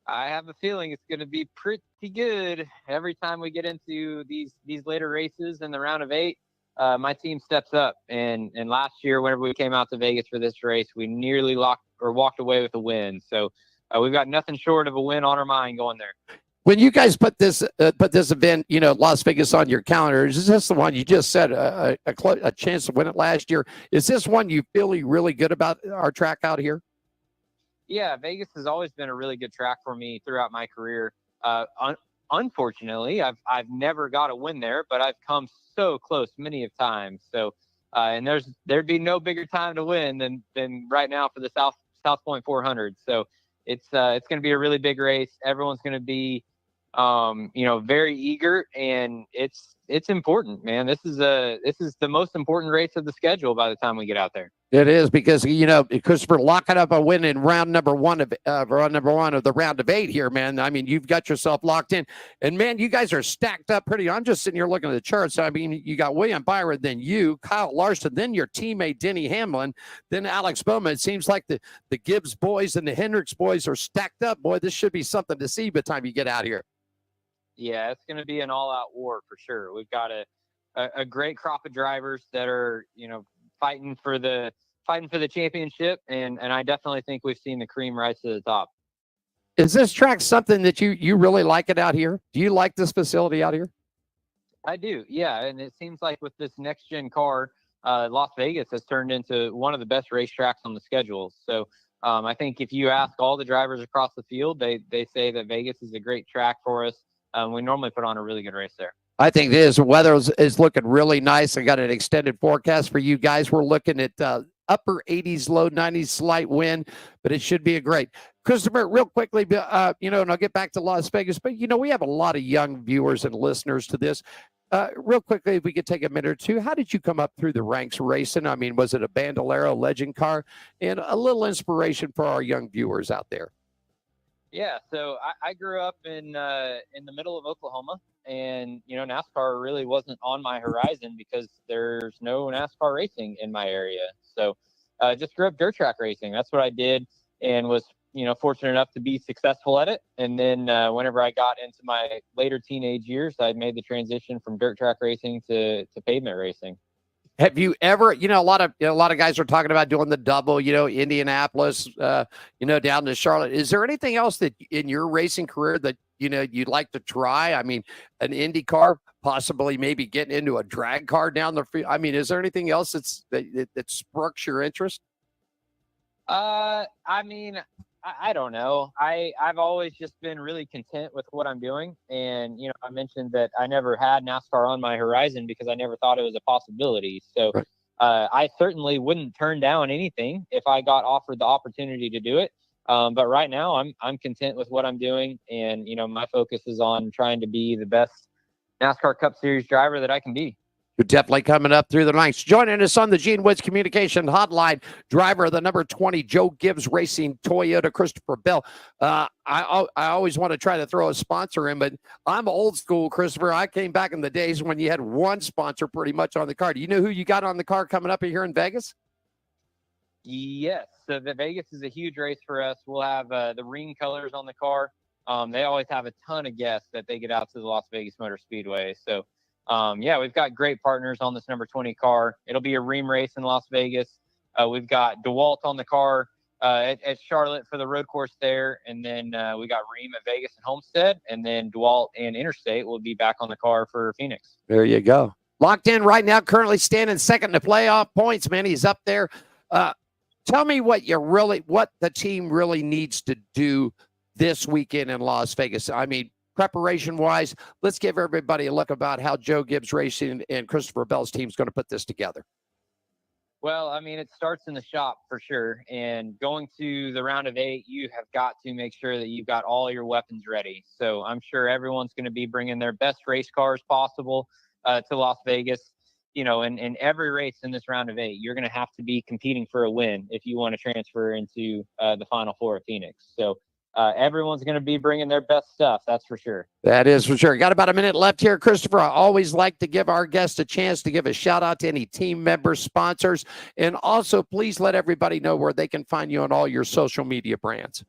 I have a feeling it's going to be pretty good. Every time we get into these later races in the round of 8, my team steps up. And last year, whenever we came out to Vegas for this race, we nearly walked away with a win. So we've got nothing short of a win on our mind going there. When you guys put this event, Las Vegas on your calendar, is this the one you just said a chance to win it last year? Is this one you feel really good about our track out here? Yeah, Vegas has always been a really good track for me throughout my career. Unfortunately, I've never got a win there, but I've come so close many of times. So, and there'd be no bigger time to win than right now for the South Point 400. So it's going to be a really big race. Everyone's going to be very eager, and it's important, man. This is the most important race of the schedule by the time we get out there. It is, because Christopher, locking up a win in round number one of the round of 8 here, man. I mean, you've got yourself locked in, and man, you guys are stacked up pretty. I'm just sitting here looking at the charts. I mean, you got William Byron, then you, Kyle Larson, then your teammate Denny Hamlin, then Alex Bowman. It seems like the Gibbs boys and the Hendricks boys are stacked up. Boy, this should be something to see by the time you get out here. Yeah, it's going to be an all-out war for sure. We've got a great crop of drivers that are, fighting for the championship, and I definitely think we've seen the cream rise to the top. Is this track something that you really like it out here? Do you like this facility out here? I do, yeah, and it seems like with this next-gen car, Las Vegas has turned into one of the best racetracks on the schedule. So I think if you ask all the drivers across the field, they say that Vegas is a great track for us. We normally put on a really good race there. I think it is. The weather is looking really nice. I got an extended forecast for you guys. We're looking at upper 80s, low 90s, slight wind, but it should be a great. Christopher, real quickly, and I'll get back to Las Vegas, but, we have a lot of young viewers and listeners to this. Real quickly, if we could take a minute or two, how did you come up through the ranks racing? I mean, was it a Bandolero legend car? And a little inspiration for our young viewers out there. Yeah, so I grew up in the middle of Oklahoma, and NASCAR really wasn't on my horizon because there's no NASCAR racing in my area. So just grew up dirt track racing. That's what I did, and was fortunate enough to be successful at it. And then whenever I got into my later teenage years, I made the transition from dirt track racing to pavement racing. Have you ever, a lot of guys are talking about doing the double, Indianapolis, down to Charlotte. Is there anything else that in your racing career that, you'd like to try? I mean, an Indy car, possibly maybe getting into a drag car down the field. I mean, is there anything else that sparks your interest? I don't know. I've always just been really content with what I'm doing. And, I mentioned that I never had NASCAR on my horizon because I never thought it was a possibility. So right. I certainly wouldn't turn down anything if I got offered the opportunity to do it. But right now I'm content with what I'm doing. And, my focus is on trying to be the best NASCAR Cup Series driver that I can be. You're definitely coming up through the ranks. Joining us on the Gene Woods Communication Hotline, driver of the number 20 Joe Gibbs Racing Toyota, Christopher Bell. I always want to try to throw a sponsor in, but I'm old school, Christopher. I came back in the days when you had one sponsor pretty much on the car. Do you know who you got on the car coming up here in Vegas? Yes. So the Vegas is a huge race for us. We'll have the ring colors on the car. They always have a ton of guests that they get out to the Las Vegas Motor Speedway. So we've got great partners on this number 20 car. It'll be a ream race in Las Vegas. We've got DeWalt on the car at Charlotte for the road course there. And then we got ream at Vegas and Homestead. And then DeWalt and Interstate will be back on the car for Phoenix. There you go. Locked in right now, currently standing second to playoff points, man. He's up there. Tell me what the team really needs to do this weekend in Las Vegas. I mean, preparation-wise, let's give everybody a look about how Joe Gibbs Racing and Christopher Bell's team is going to put this together. Well, I mean, it starts in the shop for sure. And going to the round of 8, you have got to make sure that you've got all your weapons ready. So I'm sure everyone's going to be bringing their best race cars possible to Las Vegas. in every race in this round of 8, you're going to have to be competing for a win if you want to transfer into the Final Four at Phoenix. So everyone's going to be bringing their best stuff. That's for sure. That is for sure. Got about a minute left here, Christopher. I always like to give our guests a chance to give a shout out to any team members, sponsors, and also please let everybody know where they can find you on all your social media brands.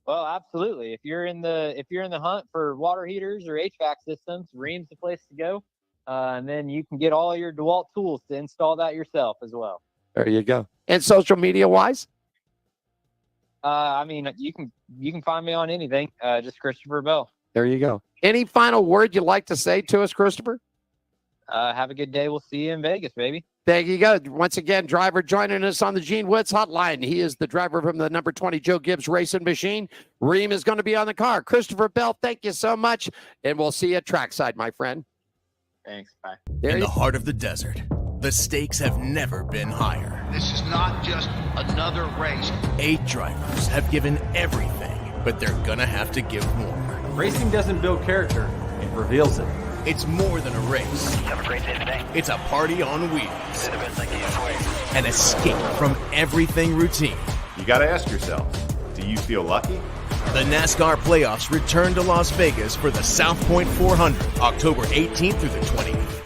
Well, absolutely. If you're in the hunt for water heaters or HVAC systems, Rheem's the place to go. And then you can get all your DeWalt tools to install that yourself as well. There you go. And social media wise? I mean, you can find me on anything. Just Christopher Bell. There you go. Any final word you'd like to say to us, Christopher? Have a good day. We'll see you in Vegas, baby. There you go. Once again, driver joining us on the Gene Woods hotline. He is the driver from the number 20 Joe Gibbs Racing Machine. Rheem is going to be on the car. Christopher Bell, thank you so much. And we'll see you at trackside, my friend. Thanks. Bye. In the heart of the desert, the stakes have never been higher. This is not just another race. 8 drivers have given everything, but they're gonna have to give more. Racing doesn't build character, it reveals it. It's more than a race. Have a great day today. It's a party on wheels. An escape from everything routine. You got to ask yourself, do you feel lucky? The NASCAR playoffs return to Las Vegas for the South Point 400, October 18th through the 20th.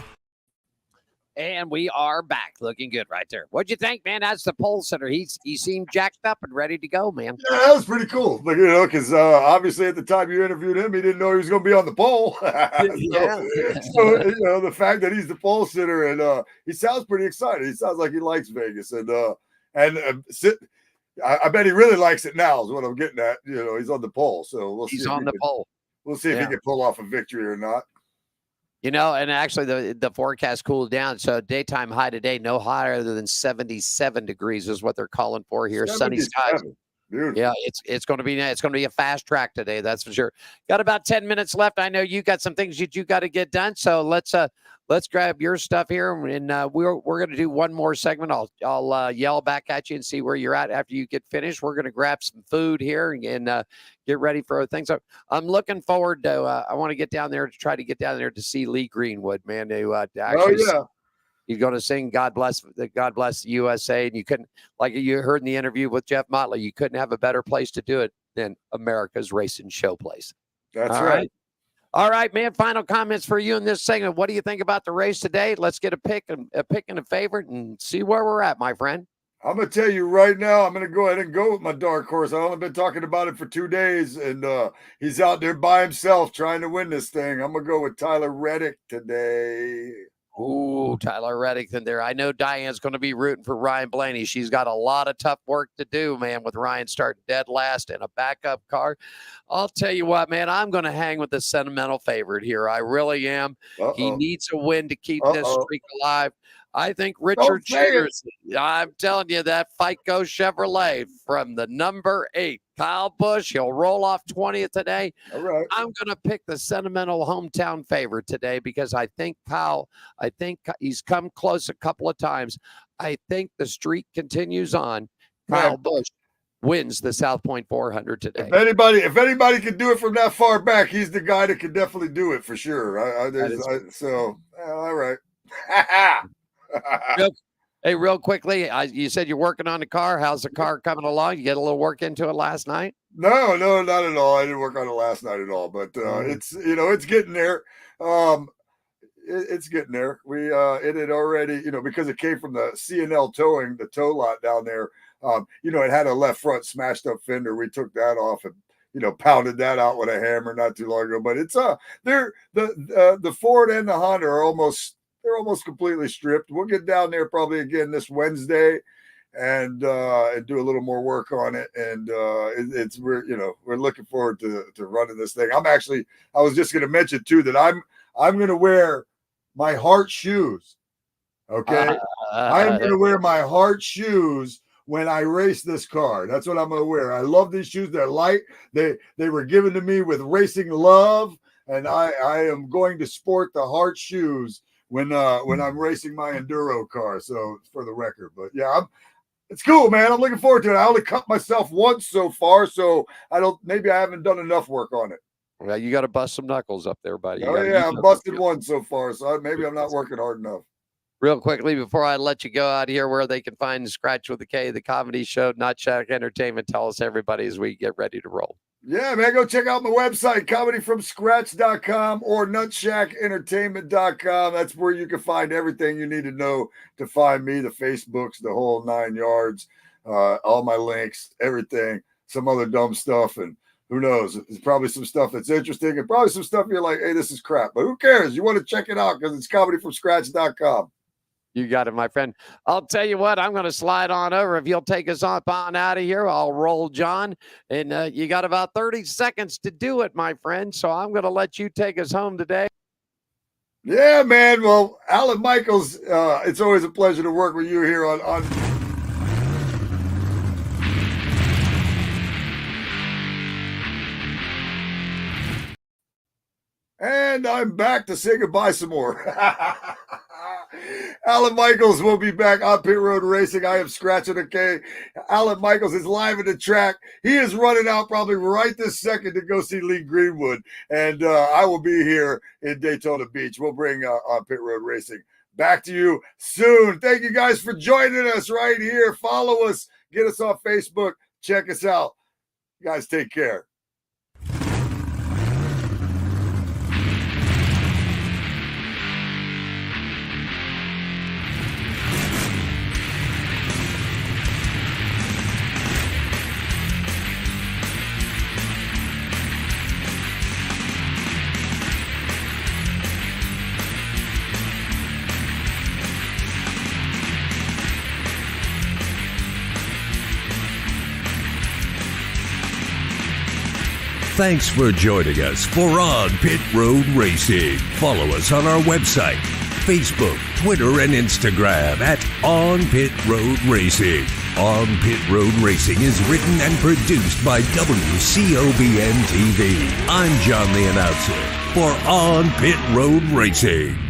And we are back. Looking good right there. What'd you think, man? That's the pole sitter. He seemed jacked up and ready to go, man. Yeah, that was pretty cool. Like, because obviously at the time you interviewed him, he didn't know he was going to be on the pole. So the fact that he's the pole sitter and he sounds pretty excited. He sounds like he likes Vegas I bet he really likes it now. Is what I'm getting at. He's on the pole, so we'll see. He's on the pole. We'll see if he can pull off a victory or not. And actually the forecast cooled down. So daytime high today, no higher than 77 degrees is what they're calling for here. Sunny skies. Beautiful. Yeah, it's going to be a fast track today. That's for sure. Got about 10 minutes left. I know you got some things that you got to get done. So let's grab your stuff here, and we're going to do one more segment. I'll yell back at you and see where you're at after you get finished. We're going to grab some food here and get ready for things. I'm looking forward to. I want to get down there to try to get down there to see Lee Greenwood, man. To actually. Oh yeah. You're going to sing God Bless USA. And you couldn't, like you heard in the interview with Jeff Motley, you couldn't have a better place to do it than America's Racing Show Place. That's right. All right, man. Final comments for you in this segment. What do you think about the race today? Let's get a pick and a favorite and see where we're at, my friend. I'm going to tell you right now, I'm going to go ahead and go with my dark horse. I've only been talking about it for 2 days, and he's out there by himself trying to win this thing. I'm going to go with Tyler Reddick today. Ooh, Tyler Reddick in there. I know Diane's going to be rooting for Ryan Blaney. She's got a lot of tough work to do, man, with Ryan starting dead last in a backup car. I'll tell you what, man, I'm going to hang with the sentimental favorite here. I really am. He needs a win to keep this streak alive. I think Richard Cheers, I'm telling you, that fight goes Chevrolet from the number 8. Kyle Busch, he'll roll off 20th today. All right. I'm going to pick the sentimental hometown favorite today because I think he's come close a couple of times. I think the streak continues on. Kyle Busch wins the South Point 400 today. If anybody can do it from that far back, he's the guy that can definitely do it for sure. All right. Real quickly, you said you're working on the car. How's the car coming along? You get a little work into it last night? No, not at all. I didn't work on it last night at all, but it's getting there. It's getting there. It had already, because it came from the C&L towing, the tow lot down there. It had a left front smashed up fender. We took that off and pounded that out with a hammer not too long ago. But it's the Ford and the Honda are almost completely stripped. We'll get down there probably again this Wednesday and do a little more work on it. And we're looking forward to running this thing. I was just going to mention too that I'm going to wear my Hart shoes. Okay. I'm going to wear my Hart shoes when I race this car. That's what I'm going to wear. I love these shoes. They're light. They were given to me with racing love. And I am going to sport the Hart shoes when I'm racing my enduro car. So for the record, but yeah, it's cool, man. I'm looking forward to it. I only cut myself once so far, so maybe I haven't done enough work on it. Well, you got to bust some knuckles up there, buddy. I'm busted one so far, so maybe I'm not working hard enough. real quickly before I let you go out here, where they can find Scratch with a K, the comedy show, Not Shack Entertainment. Tell us, everybody, as we get ready to roll. Yeah, man, go check out my website, comedyfromscratch.com or nutshackentertainment.com. That's where you can find everything you need to know to find me, the Facebooks, the whole 9 yards, all my links, everything, some other dumb stuff. And who knows? There's probably some stuff that's interesting and probably some stuff you're like, hey, this is crap. But who cares? You want to check it out because it's comedyfromscratch.com. You got it, my friend. I'll tell you what, I'm going to slide on over. If you'll take us on out of here, I'll roll John. And you got about 30 seconds to do it, my friend. So I'm going to let you take us home today. Yeah, man. Well, Alan Michaels, it's always a pleasure to work with you here on And I'm back to say goodbye some more. Alan Michaels will be back on Pit Road Racing. I am Scratching a K. Alan Michaels is live at the track. He is running out probably right this second to go see Lee Greenwood. And I will be here in Daytona Beach. We'll bring on Pit Road Racing back to you soon. Thank you guys for joining us right here. Follow us. Get us on Facebook. Check us out. You guys take care. Thanks for joining us for On Pit Road Racing. Follow us on our website, Facebook, Twitter, and Instagram at On Pit Road Racing. On Pit Road Racing is written and produced by WCOBN TV. I'm John the Announcer for On Pit Road Racing.